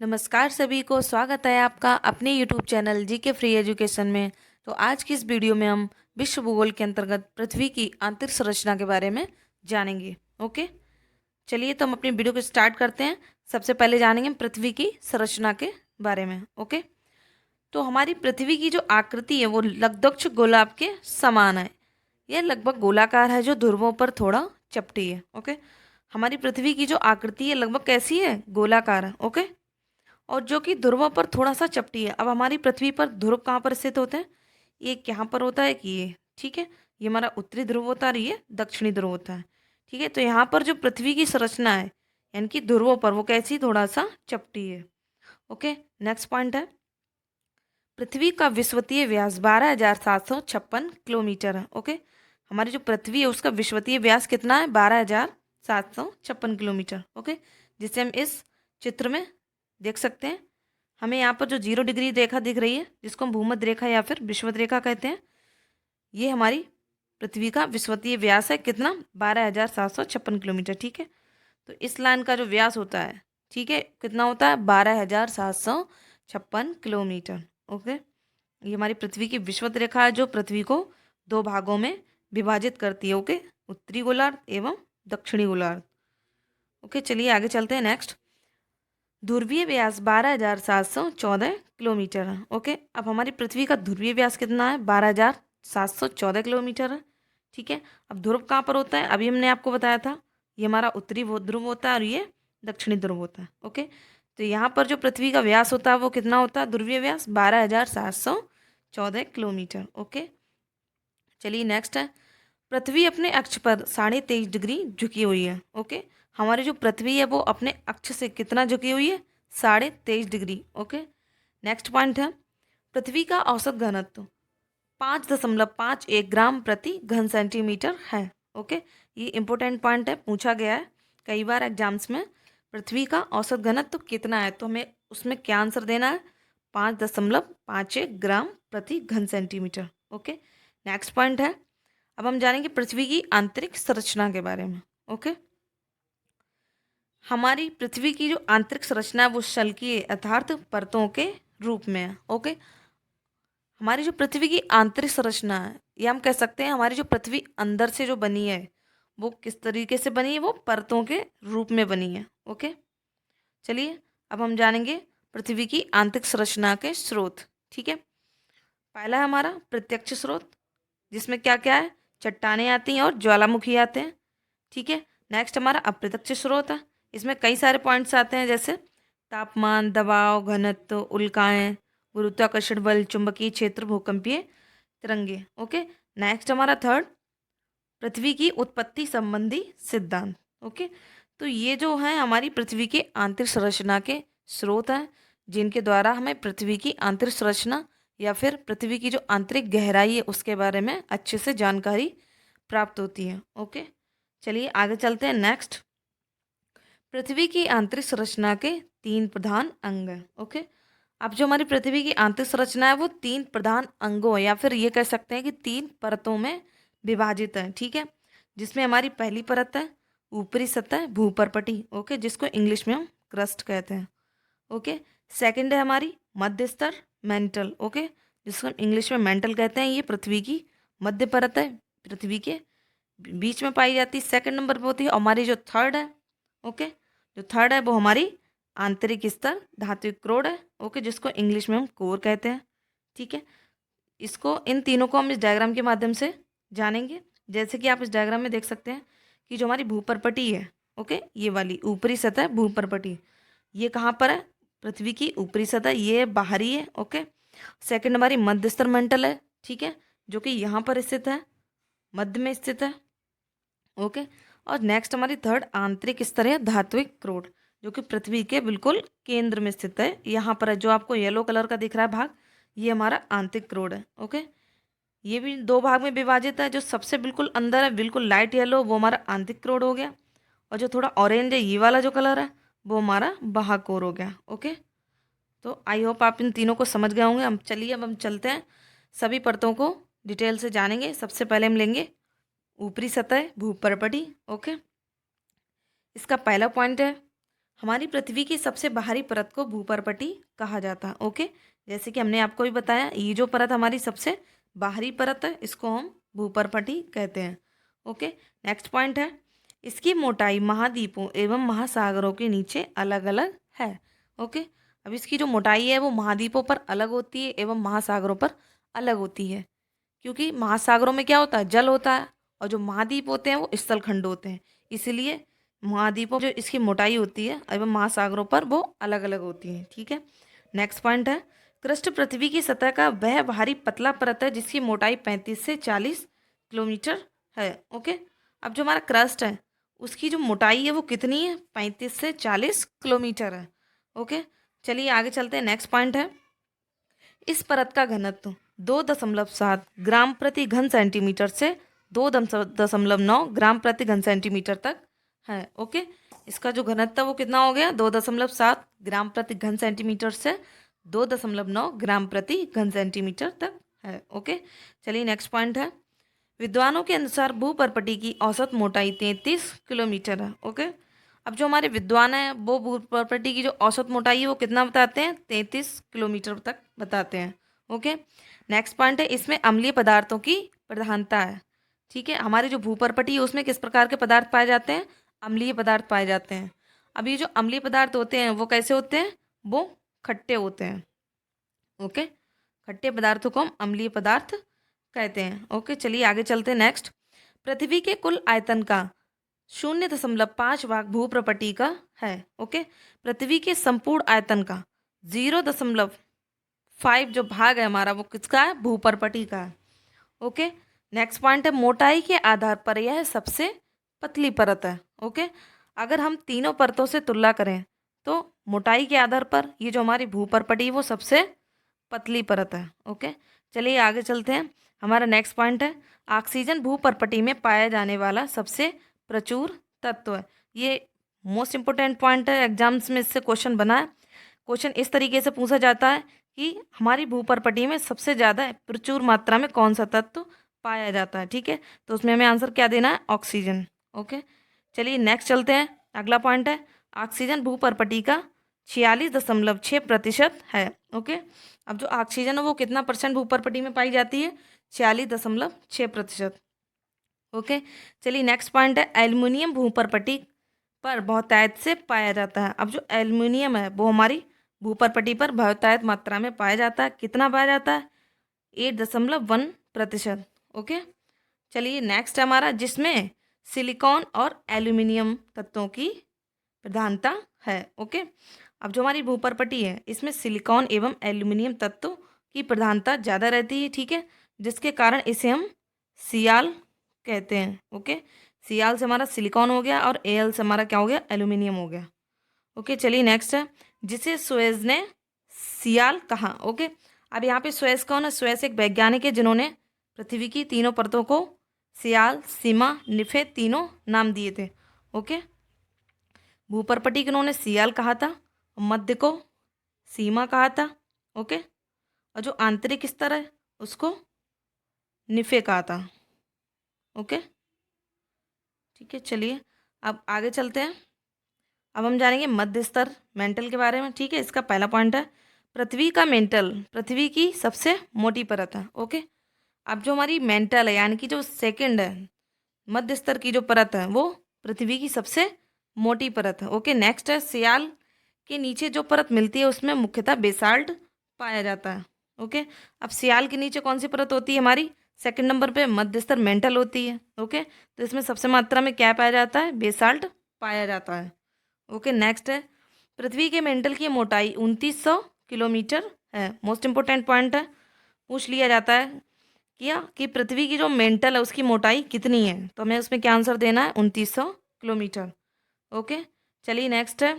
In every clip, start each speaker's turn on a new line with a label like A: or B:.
A: नमस्कार सभी को, स्वागत है आपका अपने YouTube channel GK free education में। तो आज की इस वीडियो में हम विश्व भूगोल के अंतर्गत पृथ्वी की आंतरिक संरचना के बारे में जानेंगे। ओके, चलिए तो हम अपनी वीडियो को स्टार्ट करते हैं। सबसे पहले जानेंगे हम पृथ्वी की संरचना के बारे में। ओके, तो हमारी पृथ्वी की जो आकृति है वो लग्धक्ष गोलाभ के समान है। यह लगभग गोलाकार है जो ध्रुवों पर थोड़ा चपटी है। ओके, हमारी पृथ्वी की जो आकृति है लगभग कैसी है, गोलाकार है। ओके, और जो कि ध्रुवों पर थोड़ा सा चपटी है। अब हमारी पृथ्वी पर ध्रुव कहाँ पर स्थित होते हैं, एक यहाँ पर होता है कि ये, ठीक है, ये हमारा उत्तरी ध्रुव होता है और ये दक्षिणी ध्रुव होता है। ठीक है, तो यहाँ पर जो पृथ्वी की संरचना है यानी कि ध्रुवों पर वो कैसी, थोड़ा सा चपटी है। ओके, नेक्स्ट पॉइंट है, पृथ्वी का विश्वतीय व्यास 12,756 किलोमीटर है। ओके, हमारी जो पृथ्वी है उसका विश्वतीय व्यास कितना है, 12,756 किलोमीटर। ओके, जिसे हम इस चित्र में देख सकते हैं। हमें यहाँ पर जो 0 डिग्री रेखा दिख रही है जिसको हम भूमध्य रेखा या फिर विषुवत रेखा कहते हैं, ये हमारी पृथ्वी का विश्वतीय व्यास है। कितना, 12,756 किलोमीटर। ठीक है, तो इस लाइन का जो व्यास होता है, ठीक है, कितना होता है, 12,756 किलोमीटर। ओके, ये हमारी पृथ्वी की विषुवत रेखा है जो पृथ्वी को दो भागों में विभाजित करती है। ओके, उत्तरी गोलार्ध एवं दक्षिणी गोलार्ध। ओके, चलिए आगे चलते हैं। नेक्स्ट, ध्रुवीय व्यास 12,714 किलोमीटर है। ओके, अब हमारी पृथ्वी का ध्रुवीय व्यास कितना है, 12,714 किलोमीटर है। ठीक है, अब ध्रुव कहाँ पर होता है, अभी हमने आपको बताया था, ये हमारा उत्तरी ध्रुव होता है और ये दक्षिणी ध्रुव होता है। ओके, तो यहाँ पर जो पृथ्वी का व्यास होता है वो कितना होता है, ध्रुवीय व्यास 12,714 किलोमीटर। ओके, चलिए नेक्स्ट है, पृथ्वी अपने अक्ष पर 23.5 डिग्री झुकी हुई है। ओके, हमारी जो पृथ्वी है वो अपने अक्ष से कितना झुकी हुई है, 23.5 डिग्री। ओके, नेक्स्ट पॉइंट है, पृथ्वी का औसत घनत्व 5.51 ग्राम प्रति घन सेंटीमीटर है। ओके, ये इंपॉर्टेंट पॉइंट है, पूछा गया है कई बार एग्जाम्स में, पृथ्वी का औसत घनत्व कितना है, तो हमें उसमें क्या आंसर देना है, 5.51 ग्राम प्रति घन सेंटीमीटर। ओके, नेक्स्ट पॉइंट है, अब हम जानेंगे पृथ्वी की आंतरिक संरचना के बारे में। ओके, हमारी पृथ्वी की जो आंतरिक संरचना है वो शल्कीय अर्थात परतों के रूप में है। ओके, हमारी जो पृथ्वी की आंतरिक संरचना है, ये हम कह सकते हैं हमारी जो पृथ्वी अंदर से जो बनी है वो किस तरीके से बनी है, वो परतों के रूप में बनी है। ओके, चलिए अब हम जानेंगे पृथ्वी की आंतरिक संरचना के स्रोत। ठीक है, पहला है हमारा प्रत्यक्ष स्रोत, जिसमें क्या क्या है, चट्टानें आती हैं और ज्वालामुखी आते हैं। ठीक है, नेक्स्ट हमारा अप्रत्यक्ष स्रोत है, इसमें कई सारे पॉइंट्स आते हैं जैसे तापमान, दबाव, घनत्व, उल्काएं, गुरुत्वाकर्षण बल, चुंबकीय क्षेत्र, भूकंपीय तरंगे। ओके, नेक्स्ट हमारा थर्ड, पृथ्वी की उत्पत्ति संबंधी सिद्धांत। ओके, तो ये जो है हमारी पृथ्वी के आंतरिक संरचना के स्रोत हैं जिनके द्वारा हमें पृथ्वी की आंतरिक संरचना या फिर पृथ्वी की जो आंतरिक गहराई है उसके बारे में अच्छे से जानकारी प्राप्त होती है। ओके, चलिए आगे चलते हैं। नेक्स्ट, पृथ्वी की आंतरिक संरचना के 3 प्रधान अंग हैं। ओके, अब जो हमारी पृथ्वी की आंतरिक संरचना है वो 3 प्रधान अंगों या फिर ये कह सकते हैं कि 3 परतों में विभाजित है। ठीक है, जिसमें हमारी पहली परत है ऊपरी सतह भूपर्पटी। ओके, जिसको इंग्लिश में हम क्रस्ट कहते हैं। ओके, सेकंड है हमारी मध्य स्तर मेंटल। ओके, जिसको हम इंग्लिश में मेंटल कहते हैं, ये पृथ्वी की मध्य परत है, पृथ्वी के बीच में पाई जाती है, सेकंड नंबर पर होती है। और हमारी जो थर्ड है, ओके, जो थर्ड है वो हमारी आंतरिक स्तर धात्विक क्रोड है। ओके, जिसको इंग्लिश में हम कोर कहते हैं। ठीक है, इसको इन तीनों को हम इस डायग्राम के माध्यम से जानेंगे। जैसे कि आप इस डायग्राम में देख सकते हैं कि जो हमारी भूपर्पटी है, ओके, ये वाली ऊपरी सतह भूपर्पटी, ये कहाँ पर है, पृथ्वी की ऊपरी सतह, ये बाहरी है। ओके, सेकंड हमारी मध्य स्तर मंडल है, ठीक है, जो कि यहाँ पर स्थित है, मध्य में स्थित है। ओके, और नेक्स्ट हमारी थर्ड आंतरिक स्तर है धात्विक क्रोड, जो कि पृथ्वी के बिल्कुल केंद्र में स्थित है, यहाँ पर है, जो आपको येलो कलर का दिख रहा है भाग, ये हमारा आंतरिक क्रोड है। ओके, ये भी 2 भाग में विभाजित है, जो सबसे बिल्कुल अंदर है बिल्कुल लाइट येलो वो हमारा आंतरिक क्रोड हो गया, और जो थोड़ा ऑरेंज है ये वाला जो कलर है वो हमारा बाह्य कोर हो गया। ओके, तो आई होप आप इन तीनों को समझ गए होंगे। हम चलिए अब हम चलते हैं, सभी परतों को डिटेल से जानेंगे। सबसे पहले हम लेंगे ऊपरी सतह भूपर्पटी। ओके, इसका पहला पॉइंट है हमारी पृथ्वी की सबसे बाहरी परत को भूपर्पटी कहा जाता है। ओके, जैसे कि हमने आपको भी बताया, ये जो परत हमारी सबसे बाहरी परत है इसको हम भूपर्पटी कहते हैं। ओके, नेक्स्ट पॉइंट है, इसकी मोटाई महाद्वीपों एवं महासागरों के नीचे अलग अलग है। ओके, अब इसकी जो मोटाई है वो महाद्वीपों पर अलग होती है एवं महासागरों पर अलग होती है, क्योंकि महासागरों में क्या होता है, जल होता है, और जो महाद्वीप होते हैं वो स्थल खंड होते हैं। इसलिए महाद्वीपों जो इसकी मोटाई होती है एवं महासागरों पर वो अलग अलग होती है। ठीक है, नेक्स्ट पॉइंट है, क्रस्ट पृथ्वी की सतह का वह बाहरी पतला परत है जिसकी मोटाई 35 से 40 किलोमीटर है। ओके, अब जो हमारा क्रस्ट है उसकी जो मोटाई है वो कितनी है, 35 से 40 किलोमीटर है। ओके, चलिए आगे चलते हैं। नेक्स्ट पॉइंट है, इस परत का घनत्व 2.7 ग्राम प्रति घन सेंटीमीटर से 2.9 ग्राम प्रति घन सेंटीमीटर तक है। ओके, इसका जो घनत्व वो कितना हो गया, 2.7 ग्राम प्रति घन सेंटीमीटर से 2.9 ग्राम प्रति घन सेंटीमीटर तक है। ओके, चलिए नेक्स्ट पॉइंट है, विद्वानों के अनुसार भूपर्पटी की औसत मोटाई 33 किलोमीटर है। ओके, अब जो हमारे विद्वान हैं वो भूपर्पटी की जो औसत मोटाई है वो कितना बताते हैं, 33 किलोमीटर तक बताते हैं। ओके, नेक्स्ट पॉइंट है, इसमें अम्लीय पदार्थों की प्रधानता है। ठीक है, हमारी जो भूपर्पटी है उसमें किस प्रकार के पदार्थ पाए जाते हैं, अम्लीय पदार्थ पाए जाते हैं। अब ये जो अम्लीय पदार्थ होते हैं वो कैसे होते हैं, वो खट्टे होते हैं। ओके, खट्टे पदार्थों को हम अम्लीय पदार्थ कहते हैं। ओके, चलिए आगे चलते हैं। नेक्स्ट, पृथ्वी के कुल आयतन का 0.5 भाग भूप्रपटी का है। ओके, पृथ्वी के संपूर्ण आयतन का 0.5 जो भाग है हमारा वो किसका है, भूपर्पटी का है। ओके, नेक्स्ट पॉइंट है, मोटाई के आधार पर यह सबसे पतली परत है। ओके, अगर हम तीनों परतों से तुलना करें तो मोटाई के आधार पर ये जो हमारी भूपर्पटी वो सबसे पतली परत है। ओके, चलिए आगे चलते हैं। हमारा नेक्स्ट पॉइंट है, ऑक्सीजन भूपर्पटी में पाया जाने वाला सबसे प्रचुर तत्व है। ये मोस्ट इंपोर्टेंट पॉइंट है, एग्जाम्स में इससे क्वेश्चन बना है। क्वेश्चन इस तरीके से पूछा जाता है कि हमारी भूपर्पटी में सबसे ज़्यादा प्रचुर मात्रा में कौन सा तत्व पाया जाता है। ठीक है, तो उसमें हमें आंसर क्या देना है, ऑक्सीजन। ओके, चलिए नेक्स्ट चलते हैं। अगला पॉइंट है, ऑक्सीजन भूपर्पटी का 46.6% है। ओके, अब जो ऑक्सीजन है वो कितना परसेंट भूपर्पटी में पाई जाती है, 46.6%। ओके, चलिए नेक्स्ट पॉइंट है, एल्युमिनियम भूपर्पटी पर बहुतायत से पाया जाता है। अब जो एल्युमिनियम है वो हमारी भूपर्पटी पर बहुतायत मात्रा में पाया जाता है। कितना पाया जाता है, 8.1%। ओके, चलिए नेक्स्ट है हमारा, जिसमें सिलिकॉन और एल्युमिनियम तत्वों की प्रधानता है। ओके, अब जो हमारी भूपर्पटी है इसमें सिलिकॉन एवं एल्युमिनियम तत्व की प्रधानता ज़्यादा रहती है। ठीक है, जिसके कारण इसे हम सियाल कहते हैं। ओके, सियाल से हमारा सिलिकॉन हो गया और एल से हमारा क्या हो गया, एल्युमिनियम हो गया। ओके, चलिए नेक्स्ट है, जिसे सुएज ने सियाल कहा। ओके, अब यहाँ पे सुएज कौन है, सुएज एक वैज्ञानिक है जिन्होंने पृथ्वी की तीनों परतों को सियाल, सीमा, निफे तीनों नाम दिए थे। ओके, भूपर्पटी को उन्होंने सियाल कहा था, मध्य को सीमा कहा था। ओके, और जो आंतरिक स्तर है उसको निफे कहा था। ओके, ठीक है, चलिए अब आगे चलते हैं। अब हम जानेंगे मध्य स्तर मेंटल के बारे में। ठीक है, इसका पहला पॉइंट है, पृथ्वी का मेंटल पृथ्वी की सबसे मोटी परत है। ओके, अब जो हमारी मेंटल है यानी कि जो सेकंड है मध्य स्तर की जो परत है वो पृथ्वी की सबसे मोटी परत है। ओके, नेक्स्ट है, सियाल के नीचे जो परत मिलती है उसमें मुख्यतः बेसाल्ट पाया जाता है। ओके, अब सियाल के नीचे कौन सी परत होती है हमारी, सेकंड नंबर पे मध्य स्तर मेंटल होती है। ओके, तो इसमें सबसे मात्रा में क्या पाया जाता है, बेसाल्ट पाया जाता है। ओके, नेक्स्ट है, पृथ्वी के मेंटल की मोटाई 2900 किलोमीटर है। मोस्ट इंपोर्टेंट पॉइंट है, पूछ लिया जाता है क्या कि पृथ्वी की जो मेंटल है उसकी मोटाई कितनी है, तो हमें उसमें क्या आंसर देना है, 2900 किलोमीटर। ओके, चलिए नेक्स्ट है,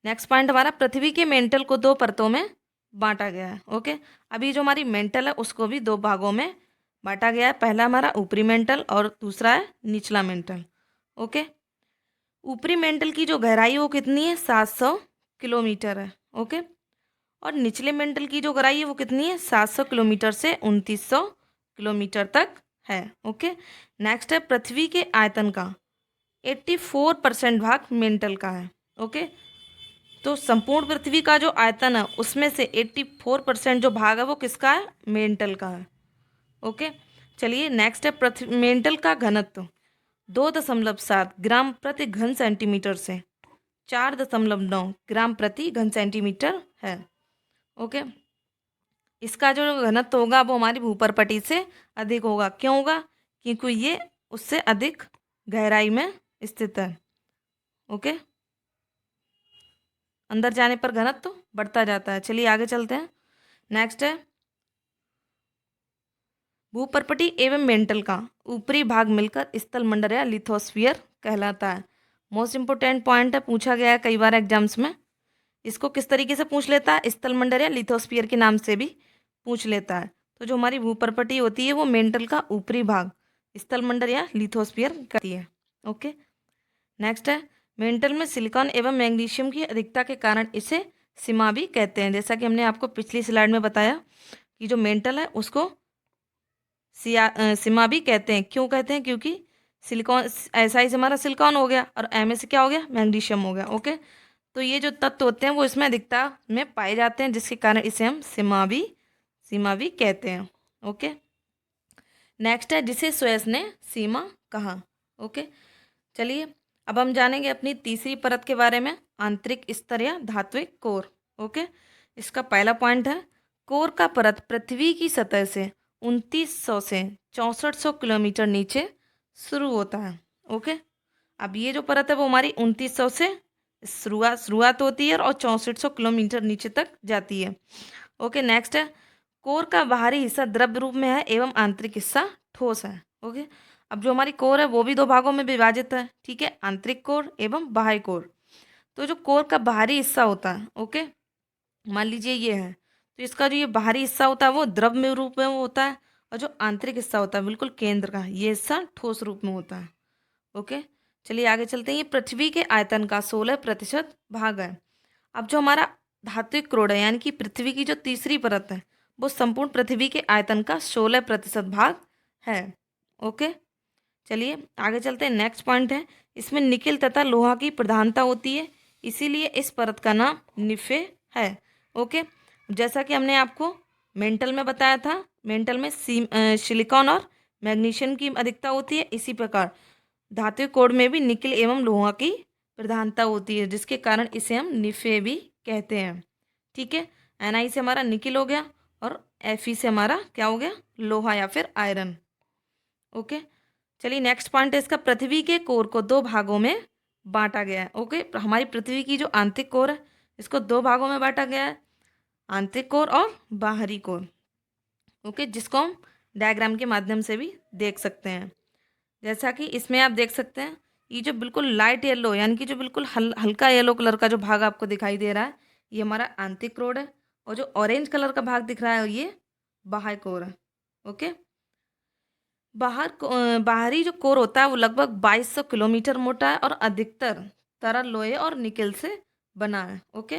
A: नेक्स्ट पॉइंट हमारा, पृथ्वी के मेंटल को दो परतों में बांटा गया है। ओके, अभी जो हमारी मेंटल है उसको भी दो भागों में बांटा गया है। पहला हमारा ऊपरी मेंटल और दूसरा है निचला मेंटल। ओके, ऊपरी मेंटल की जो गहराई वो कितनी है, 700 किलोमीटर है। ओके, और निचले मेंटल की जो गहराई है वो कितनी है, 700 किलोमीटर से 2900 किलोमीटर तक है। ओके, नेक्स्ट है, पृथ्वी के आयतन का 84% भाग मेंटल का है। ओके। तो संपूर्ण पृथ्वी का जो आयतन है उसमें से 84% जो भाग है वो किसका है? मेंटल का है। ओके। चलिए नेक्स्ट है पृथ्वी मेंटल का घनत्व 2.7 ग्राम प्रति घन सेंटीमीटर से 4.9 ग्राम प्रति घन सेंटीमीटर है। ओके। इसका जो घनत्व होगा वो हमारी भूपर्पटी से अधिक होगा। क्यों होगा? क्योंकि ये उससे अधिक गहराई में स्थित है। ओके। अंदर जाने पर घनत्व बढ़ता जाता है। चलिए आगे चलते हैं। नेक्स्ट है भूपर्पटी एवं मेंटल का ऊपरी भाग मिलकर स्थलमंडल या लिथोस्फियर कहलाता है। मोस्ट इंपोर्टेंट पॉइंट है, पूछा गया है कई बार एग्जाम्स में। इसको किस तरीके से पूछ लेता है? स्थलमंडल या लिथोस्फियर के नाम से भी पूछ लेता है। तो जो हमारी भूपर्पटी होती है वो मेंटल का ऊपरी भाग स्थलमंडल या लिथोस्फियर कहती है। ओके। नेक्स्ट है मेंटल में सिलिकॉन एवं मैग्नीशियम की अधिकता के कारण इसे सीमा भी कहते हैं। जैसा कि हमने आपको पिछली स्लाइड में बताया कि जो मेंटल है उसको सीमा भी कहते हैं। क्यों कहते हैं? क्योंकि सिलिकॉन ऐसा ही से हमारा सिलिकॉन हो गया और एम से क्या हो गया? मैग्नीशियम हो गया। ओके। तो ये जो तत्व होते हैं वो इसमें अधिकता में पाए जाते हैं, जिसके कारण इसे हम सीमा भी कहते हैं। ओके। नेक्स्ट है जिसे स्वेस ने सीमा कहा। ओके। चलिए अब हम जानेंगे अपनी तीसरी परत के बारे में, आंतरिक स्तर या धात्विक कोर। ओके। इसका पहला पॉइंट है कोर का परत पृथ्वी की सतह से 2900 से 6400 किलोमीटर नीचे शुरू होता है। ओके। अब ये जो परत है वो हमारी 2900 से शुरुआत होती है और 6400 किलोमीटर नीचे तक जाती है। ओके। नेक्स्ट है कोर का बाहरी हिस्सा द्रव्य रूप में है एवं आंतरिक हिस्सा ठोस है। ओके। अब जो हमारी कोर है वो भी दो भागों में विभाजित है। ठीक है, आंतरिक कोर एवं बाह्य कोर। तो जो कोर का बाहरी हिस्सा होता है, ओके, मान लीजिए ये है, तो इसका जो ये बाहरी हिस्सा होता है वो द्रव्य रूप में होता है और जो आंतरिक हिस्सा होता है बिल्कुल केंद्र का, ये हिस्सा ठोस रूप में होता है। ओके। चलिए आगे चलते हैं। ये पृथ्वी के आयतन का 16% भाग है। अब जो हमारा धात्विक क्रोड है यानी कि पृथ्वी की जो तीसरी परत है वो संपूर्ण पृथ्वी के आयतन का 16% भाग है। ओके। चलिए आगे चलते हैं। नेक्स्ट पॉइंट है इसमें निकेल तथा लोहा की प्रधानता होती है, इसीलिए इस परत का नाम निफे है। ओके। जैसा कि हमने आपको मेंटल में बताया था, मेंटल में सिलिकॉन और मैग्नीशियम की अधिकता होती है, इसी प्रकार धात्विक कोड में भी निकेल एवं लोहा की प्रधानता होती है, जिसके कारण इसे हम निफे भी कहते हैं। ठीक है, Ni से हमारा निकेल हो गया और Fe से हमारा क्या हो गया? लोहा या फिर आयरन। ओके। चलिए नेक्स्ट पॉइंट है इसका पृथ्वी के कोर को दो भागों में बांटा गया है। ओके। हमारी पृथ्वी की जो आंतरिक कोर है इसको दो भागों में बांटा गया है, आंतरिक कोर और बाहरी कोर। ओके, जिसको हम डायग्राम के माध्यम से भी देख सकते हैं। जैसा कि इसमें आप देख सकते हैं ये जो बिल्कुल लाइट येलो यानी कि जो बिल्कुल हल्का येलो कलर का जो भाग आपको दिखाई दे रहा है ये हमारा आंतरिक कोर है और जो ऑरेंज कलर का भाग दिख रहा है ये बाह्य कोर है। ओके। बाहरी जो कोर होता है वो लगभग 2200 किलोमीटर मोटा है और अधिकतर तरल लोहे और निकेल से बना है। ओके।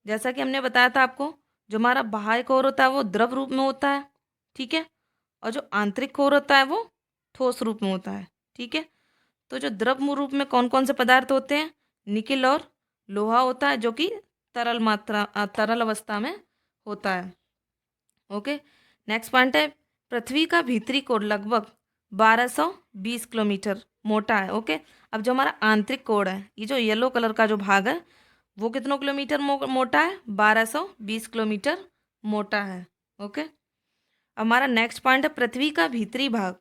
A: जैसा कि हमने बताया था आपको जो हमारा बाह्य कोर होता है वो द्रव रूप में होता है। ठीक है, और जो आंतरिक कोर होता है वो ठोस रूप में होता है। ठीक है, तो जो द्रव रूप में कौन कौन से पदार्थ होते हैं? निकेल और लोहा होता है जो कि तरल अवस्था में होता है। ओके। नेक्स्ट पॉइंट है पृथ्वी का भीतरी कोर लगभग 1220 किलोमीटर मोटा है। ओके। अब जो हमारा आंतरिक कोर है ये जो येलो कलर का जो भाग है वो कितनों किलोमीटर मोटा है? 1220 किलोमीटर मोटा है। ओके। हमारा नेक्स्ट पॉइंट है पृथ्वी का भीतरी भाग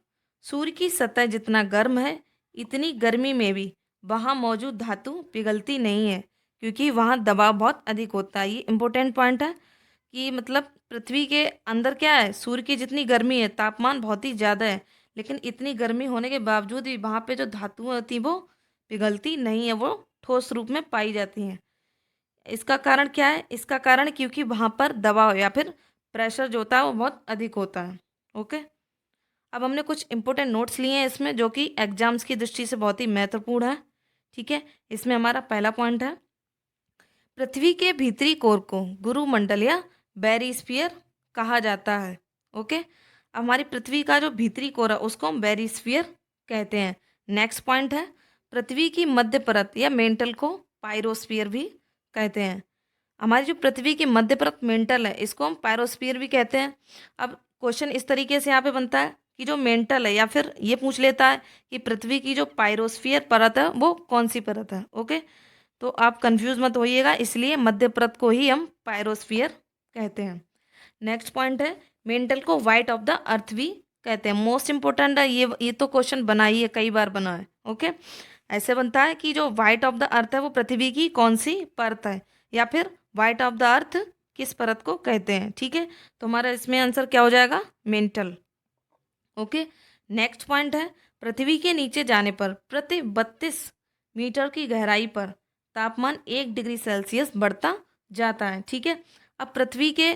A: सूर्य की सतह जितना गर्म है इतनी गर्मी में भी वहाँ मौजूद धातु पिघलती नहीं है क्योंकि वहाँ दबाव बहुत अधिक होता है। ये इंपॉर्टेंट पॉइंट है कि मतलब पृथ्वी के अंदर क्या है, सूर्य की जितनी गर्मी है, तापमान बहुत ही ज़्यादा है, लेकिन इतनी गर्मी होने के बावजूद भी वहाँ पे जो धातुएं होती वो पिघलती नहीं है, वो ठोस रूप में पाई जाती हैं। इसका कारण क्या है? इसका कारण क्योंकि वहाँ पर दबाव या फिर प्रेशर जो होता है वो बहुत अधिक होता है। ओके। अब हमने कुछ इंपॉर्टेंट नोट्स लिए हैं इसमें जो कि एग्जाम्स की दृष्टि से बहुत ही महत्वपूर्ण है। ठीक है, इसमें हमारा पहला पॉइंट है पृथ्वी के भीतरी कोर को गुरुमंडल या बैरीस्फीयर कहा जाता है। ओके। अब हमारी पृथ्वी का जो भीतरी कोर है उसको हम बैरीस्फीयर कहते हैं। नेक्स्ट पॉइंट है पृथ्वी की मध्य परत या मेंटल को पायरोस्फीयर भी कहते हैं। हमारी जो पृथ्वी की मध्य परत मेंटल है, इसको हम पायरोस्फीयर भी कहते हैं। अब क्वेश्चन इस तरीके से यहाँ पे बनता है कि जो मेंटल है, या फिर ये पूछ लेता है कि पृथ्वी की जो पायरोस्फीयर परत है वो कौन सी परत है। ओके, तो आप कंफ्यूज मत होइएगा, इसलिए मध्य परत को ही हम पायरोस्फीयर कहते हैं। नेक्स्ट पॉइंट है, मेंटल को वाइट ऑफ द अर्थ भी कहते हैं। मोस्ट इंपॉर्टेंट है ये तो क्वेश्चन बना ही है, कई बार बना है। ओके, ऐसे बनता है कि जो वाइट ऑफ द अर्थ है वो पृथ्वी की कौन सी परत है, या फिर वाइट ऑफ द अर्थ किस परत को कहते हैं। ठीक है, तो हमारा इसमें आंसर क्या हो जाएगा, मेंटल। ओके, नेक्स्ट पॉइंट है, पृथ्वी के नीचे जाने पर प्रति 32 मीटर की गहराई पर तापमान 1 डिग्री सेल्सियस बढ़ता जाता है। ठीक है, अब पृथ्वी के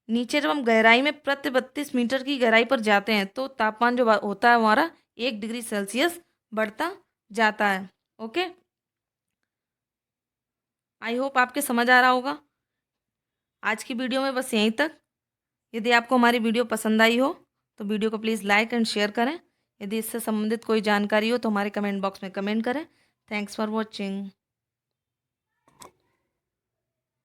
A: नीचे जब हम गहराई में प्रति 32 मीटर की गहराई पर जाते हैं तो तापमान जो होता है हमारा 1 डिग्री सेल्सियस बढ़ता जाता है। ओके, आई होप आपके समझ आ रहा होगा। आज की वीडियो में बस यहीं तक। यदि आपको हमारी वीडियो पसंद आई हो तो वीडियो को प्लीज़ लाइक एंड शेयर करें। यदि इससे संबंधित कोई जानकारी हो तो हमारे कमेंट बॉक्स में कमेंट करें। Thanks for watching.